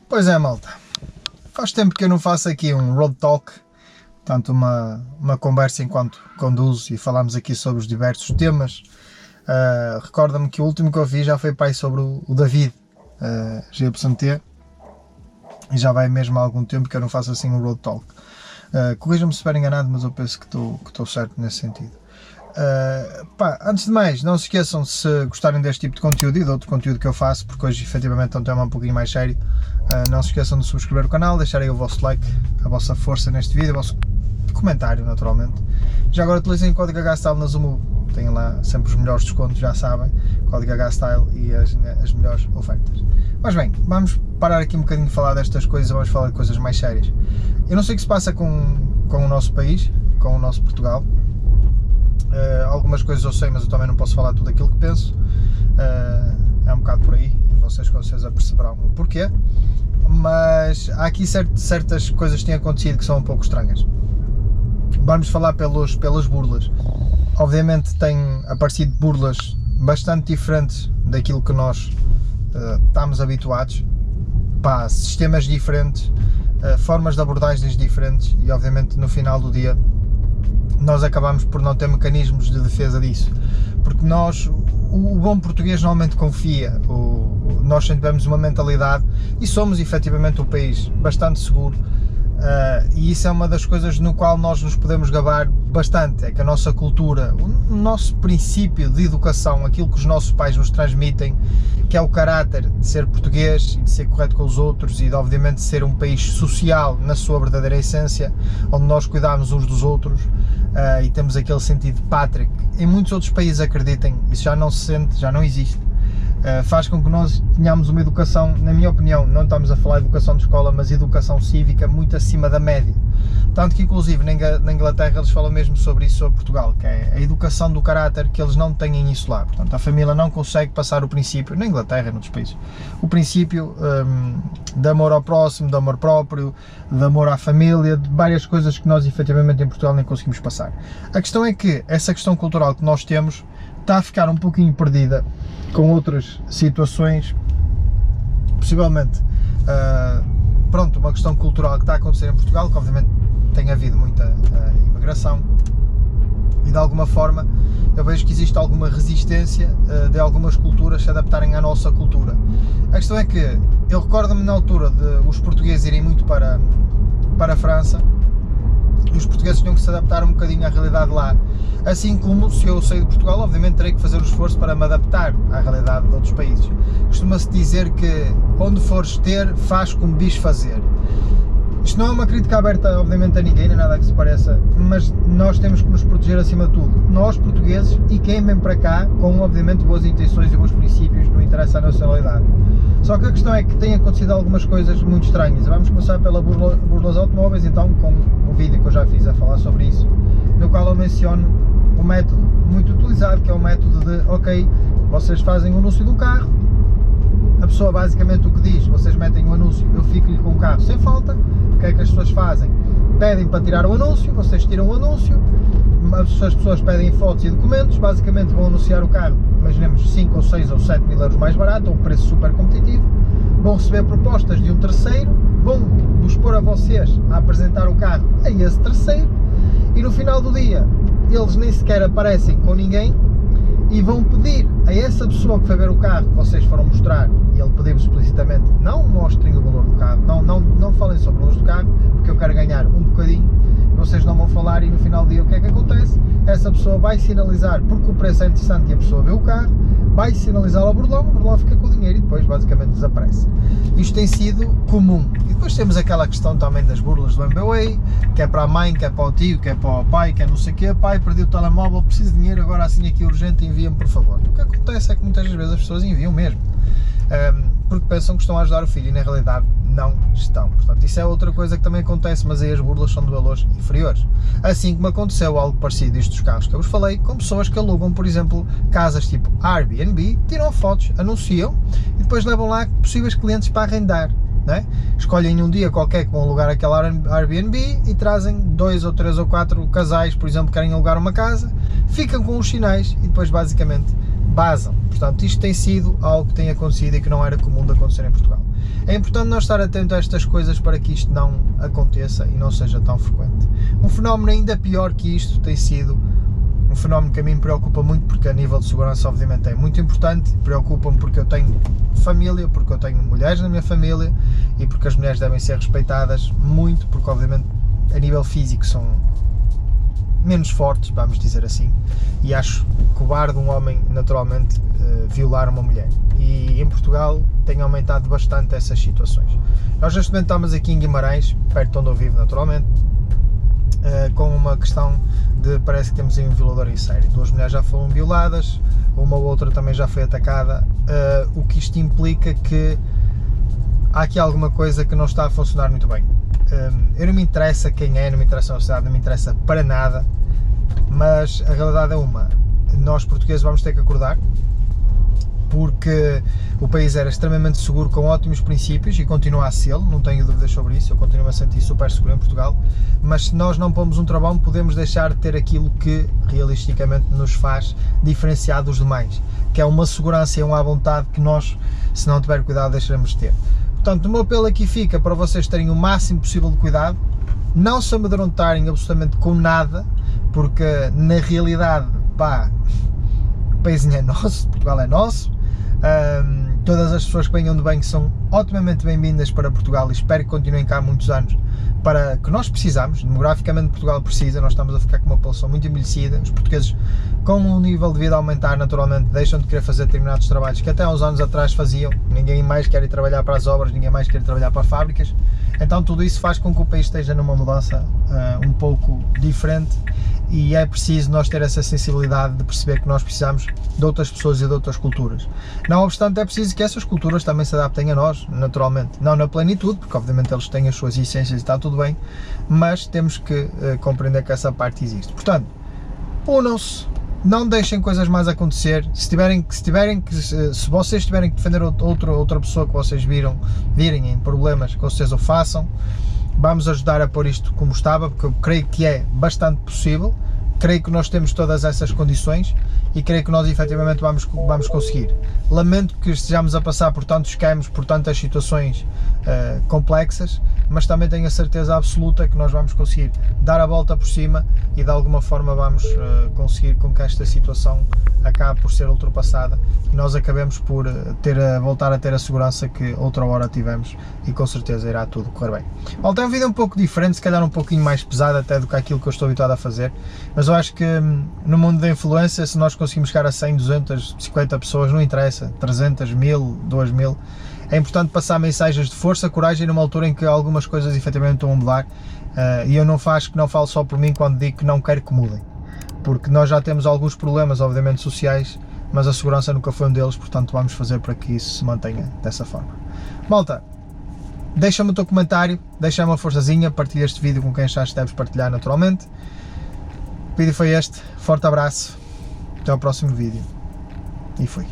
Pois é, malta, faz tempo que eu não faço aqui um road talk, portanto uma conversa enquanto conduzo e falamos aqui sobre os diversos temas. Recorda-me que o último que eu fiz já foi pai sobre o David GYT e já vai mesmo há algum tempo que eu não faço assim um road talk. Corrija-me se estiver enganado, mas eu penso que estou certo nesse sentido. Antes de mais, não se esqueçam, se gostarem deste tipo de conteúdo e de outro conteúdo que eu faço, porque hoje efetivamente é um tema um pouquinho mais sério, não se esqueçam de subscrever o canal, deixarem o vosso like, a vossa força neste vídeo, o vosso comentário naturalmente. Já agora utilizem o código HStyle na Zumo, têm lá sempre os melhores descontos, já sabem, código HStyle e as melhores ofertas. Mas bem, vamos parar aqui um bocadinho de falar destas coisas e vamos falar de coisas mais sérias. Eu não sei o que se passa com o nosso país, com o nosso Portugal. Algumas coisas eu sei, mas eu também não posso falar tudo aquilo que penso. É um bocado por aí, e vocês com certeza perceberão o porquê. Mas há aqui certas coisas que têm acontecido que são um pouco estranhas. Vamos falar pelas burlas. Obviamente têm aparecido burlas bastante diferentes daquilo que nós estamos habituados. Sistemas diferentes, formas de abordagens diferentes e obviamente no final do dia nós acabamos por não ter mecanismos de defesa disso, porque o bom português normalmente confia, nós tivemos uma mentalidade e somos efetivamente um país bastante seguro, e isso é uma das coisas no qual nós nos podemos gabar bastante, é que a nossa cultura, o nosso princípio de educação, aquilo que os nossos pais nos transmitem, que é o caráter de ser português e de ser correto com os outros e de obviamente ser um país social na sua verdadeira essência, onde nós cuidamos uns dos outros, e temos aquele sentido de pátria que em muitos outros países, acreditem, isso já não se sente, já não existe. Faz com que nós tenhamos uma educação, na minha opinião, não estamos a falar de educação de escola, mas educação cívica muito acima da média. Tanto que inclusive na Inglaterra eles falam mesmo sobre isso, sobre Portugal, que é a educação do caráter, que eles não têm isso lá. Portanto, a família não consegue passar o princípio, na Inglaterra e noutros países, o princípio de amor ao próximo, de amor próprio, de amor à família, de várias coisas que nós efetivamente em Portugal nem conseguimos passar. A questão é que essa questão cultural que nós temos está a ficar um pouquinho perdida com outras situações, possivelmente, uma questão cultural que está a acontecer em Portugal, que obviamente tem havido muita imigração e de alguma forma eu vejo que existe alguma resistência de algumas culturas se adaptarem à nossa cultura. A questão é que eu recordo-me na altura de os portugueses irem muito para a França, e os portugueses tinham que se adaptar um bocadinho à realidade lá, assim como se eu sair de Portugal, obviamente terei que fazer o esforço para me adaptar à realidade de outros países. Costuma-se dizer que onde fores ter, faz como diz fazer. Isto não é uma crítica aberta, obviamente, a ninguém, nem nada que se pareça, mas nós temos que nos proteger acima de tudo. Nós, portugueses, e quem vem para cá, com obviamente boas intenções e bons princípios, não interessa a nacionalidade. Só que a questão é que têm acontecido algumas coisas muito estranhas. Vamos começar pela burlas automóveis, então, com um vídeo que eu já fiz a falar sobre isso, no qual eu menciono um método muito utilizado, que é o método de, ok, vocês fazem o anúncio de um carro, a pessoa basicamente o que diz, vocês metem o anúncio, eu fico-lhe com o carro sem falta. O que é que as pessoas fazem? Pedem para tirar o anúncio, vocês tiram o anúncio, as pessoas pedem fotos e documentos, basicamente vão anunciar o carro, imaginemos 5 ou 6 ou 7 mil euros mais barato, a um preço super competitivo, vão receber propostas de um terceiro, vão vos pôr a vocês a apresentar o carro a esse terceiro, e no final do dia eles nem sequer aparecem com ninguém e vão pedir a essa pessoa que foi ver o carro que vocês foram mostrar, e ele pediu explicitamente, não mostrem o valor do carro, não falem sobre o valor do carro, porque eu quero ganhar um bocadinho, vocês não vão falar, e no final do dia o que é que acontece? Essa pessoa vai sinalizar, porque o preço é interessante e a pessoa vê o carro, vai sinalizar ao burlão, o burlão fica com o dinheiro e depois basicamente desaparece. Isto tem sido comum. E depois temos aquela questão também das burlas do MBWay, que é para a mãe, que é para o tio, que é para o pai, que é não sei o quê, pai, perdi o telemóvel, preciso de dinheiro agora assim aqui urgente, envia-me por favor. O que acontece é que muitas vezes as pessoas enviam mesmo, porque pensam que estão a ajudar o filho e na realidade não estão. Portanto, isso é outra coisa que também acontece, mas aí as burlas são de valores inferiores. Assim como aconteceu algo parecido isto dos carros que eu vos falei, com pessoas que alugam, por exemplo, casas tipo Airbnb, tiram fotos, anunciam e depois levam lá possíveis clientes para arrendar. Não é? Escolhem um dia qualquer que vão alugar aquela Airbnb e trazem 2 ou 3 ou 4 casais, por exemplo, que querem alugar uma casa, ficam com os sinais e depois basicamente basam. Portanto, isto tem sido algo que tem acontecido e que não era comum de acontecer em Portugal. É importante nós estar atento a estas coisas para que isto não aconteça e não seja tão frequente. Um fenómeno ainda pior que isto tem sido um fenómeno que a mim me preocupa muito, porque a nível de segurança obviamente é muito importante, preocupa-me porque eu tenho família, porque eu tenho mulheres na minha família e porque as mulheres devem ser respeitadas muito, porque obviamente a nível físico são menos fortes, vamos dizer assim, e acho cobarde um homem naturalmente violar uma mulher, e em Portugal tem aumentado bastante essas situações. Nós neste momento estamos aqui em Guimarães, perto de onde eu vivo naturalmente, com uma questão de, parece que temos aí um violador em série, 2 mulheres já foram violadas, uma ou outra também já foi atacada, o que isto implica que há aqui alguma coisa que não está a funcionar muito bem. Eu não me interessa quem é, não me interessa a sociedade, não me interessa para nada, mas a realidade é uma, nós portugueses vamos ter que acordar, porque o país era extremamente seguro, com ótimos princípios, e continua a ser, não tenho dúvidas sobre isso, eu continuo a sentir super seguro em Portugal, mas se nós não pomos um travão, podemos deixar de ter aquilo que realisticamente nos faz diferenciar dos demais, que é uma segurança e uma vontade que nós, se não tiver cuidado, deixaremos de ter. Portanto, o meu apelo aqui fica para vocês terem o máximo possível de cuidado, não se amedrontarem absolutamente com nada, porque na realidade, pá, o país é nosso, Portugal é nosso, todas as pessoas que venham de bem são otimamente bem-vindas para Portugal e espero que continuem cá há muitos anos, para que nós precisamos, demograficamente Portugal precisa, nós estamos a ficar com uma população muito envelhecida, os portugueses com o nível de vida a aumentar naturalmente deixam de querer fazer determinados trabalhos que até há uns anos atrás faziam, ninguém mais quer ir trabalhar para as obras, ninguém mais quer ir trabalhar para fábricas, então tudo isso faz com que o país esteja numa mudança um pouco diferente, e é preciso nós ter essa sensibilidade de perceber que nós precisamos de outras pessoas e de outras culturas. Não obstante, é preciso que essas culturas também se adaptem a nós, naturalmente, não na plenitude, porque obviamente eles têm as suas essências e está tudo bem, mas temos que compreender que essa parte existe. Portanto, unam-se, não deixem coisas mais acontecer, se vocês tiverem que defender outra pessoa que vocês virem em problemas, que vocês o façam, vamos ajudar a pôr isto como estava, porque eu creio que é bastante possível, creio que nós temos todas essas condições e creio que nós efetivamente vamos conseguir. Lamento que estejamos a passar por tantos esquemas, por tantas situações complexas, mas também tenho a certeza absoluta que nós vamos conseguir dar a volta por cima e de alguma forma vamos conseguir com que esta situação acabe por ser ultrapassada e nós acabemos por voltar a ter a segurança que outra hora tivemos, e com certeza irá tudo correr bem. Bom, tem um vídeo um pouco diferente, se calhar um pouquinho mais pesado até do que aquilo que eu estou habituado a fazer, mas eu acho que no mundo da influência, se nós conseguimos chegar a 100, 200, 50 pessoas, não interessa, 300, 1000, 2000, é importante passar mensagens de força, coragem numa altura em que algumas coisas efetivamente estão a mudar, e eu não falo só por mim quando digo que não quero que mudem, porque nós já temos alguns problemas obviamente sociais, mas a segurança nunca foi um deles, portanto vamos fazer para que isso se mantenha dessa forma. Malta, deixa-me o teu comentário, deixa-me uma forçazinha, partilha este vídeo com quem achas que deves partilhar naturalmente. O vídeo foi este, forte abraço, até ao próximo vídeo, e fui.